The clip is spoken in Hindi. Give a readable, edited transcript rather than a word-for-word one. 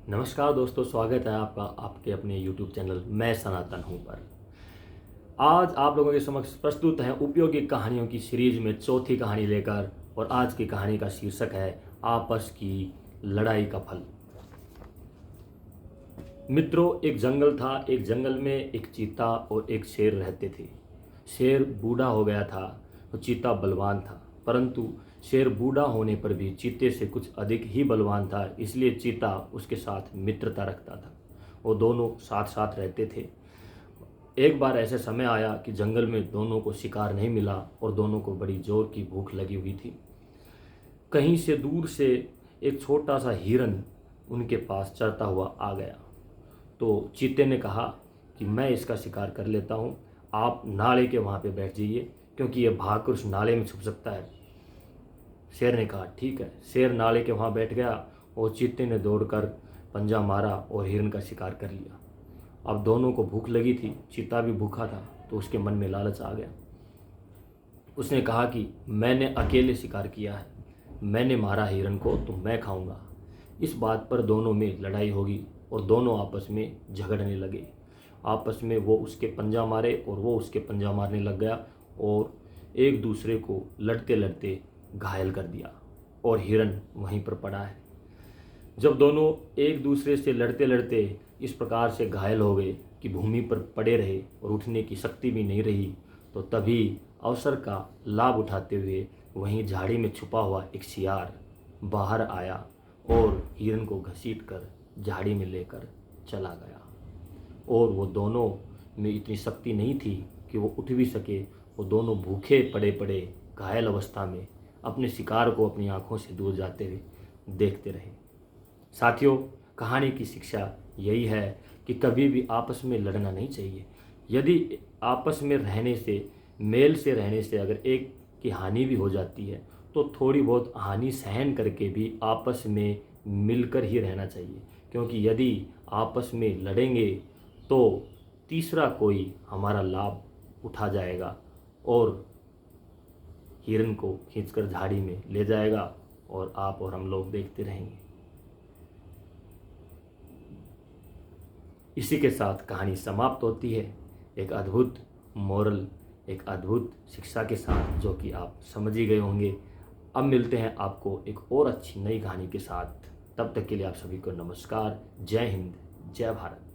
नमस्कार दोस्तों, स्वागत है आपका आपके अपने YouTube चैनल मैं सनातन हूँ पर। आज आप लोगों के समक्ष प्रस्तुत है उपयोगी कहानियों की सीरीज में चौथी कहानी लेकर। और आज की कहानी का शीर्षक है आपस की लड़ाई का फल। मित्रों, एक जंगल था। एक जंगल में एक चीता और एक शेर रहते थे। शेर बूढ़ा हो गया था और चीता बलवान था, परंतु शेर बूढ़ा होने पर भी चीते से कुछ अधिक ही बलवान था, इसलिए चीता उसके साथ मित्रता रखता था। वो दोनों साथ साथ रहते थे। एक बार ऐसे समय आया कि जंगल में दोनों को शिकार नहीं मिला और दोनों को बड़ी जोर की भूख लगी हुई थी। कहीं से दूर से एक छोटा सा हिरन उनके पास चरता हुआ आ गया। तो चीते ने कहा कि मैं इसका शिकार कर लेता हूँ, आप नाले के वहाँ पे बैठ जाइए, क्योंकि ये भागकर उस नाले में छुप सकता है। शेर ने कहा ठीक है। शेर नाले के वहाँ बैठ गया और चीते ने दौड़कर पंजा मारा और हिरन का शिकार कर लिया। अब दोनों को भूख लगी थी, चीता भी भूखा था, तो उसके मन में लालच आ गया। उसने कहा कि मैंने अकेले शिकार किया है, मैंने मारा हिरन को तो मैं खाऊंगा। इस बात पर दोनों में लड़ाई होगी और दोनों आपस में झगड़ने लगे। आपस में वो उसके पंजा मारे और वो उसके पंजा मारने लग गया और एक दूसरे को लड़ते लड़ते घायल कर दिया और हिरन वहीं पर पड़ा है। जब दोनों एक दूसरे से लड़ते लड़ते इस प्रकार से घायल हो गए कि भूमि पर पड़े रहे और उठने की शक्ति भी नहीं रही, तो तभी अवसर का लाभ उठाते हुए वहीं झाड़ी में छुपा हुआ एक सियार बाहर आया और हिरन को घसीटकर झाड़ी में लेकर चला गया। और वो दोनों में इतनी शक्ति नहीं थी कि वो उठ भी सके। वो दोनों भूखे पड़े पड़े घायल अवस्था में अपने शिकार को अपनी आंखों से दूर जाते हुए देखते रहे। साथियों, कहानी की शिक्षा यही है कि कभी भी आपस में लड़ना नहीं चाहिए। यदि आपस में रहने से, मेल से रहने से अगर एक की हानि भी हो जाती है, तो थोड़ी बहुत हानि सहन करके भी आपस में मिलकर ही रहना चाहिए। क्योंकि यदि आपस में लड़ेंगे तो तीसरा कोई हमारा लाभ उठा जाएगा और हिरन को खींचकर झाड़ी में ले जाएगा और आप और हम लोग देखते रहेंगे। इसी के साथ कहानी समाप्त होती है, एक अद्भुत मोरल, एक अद्भुत शिक्षा के साथ, जो कि आप समझ ही गए होंगे। अब मिलते हैं आपको एक और अच्छी नई कहानी के साथ। तब तक के लिए आप सभी को नमस्कार। जय हिंद, जय भारत।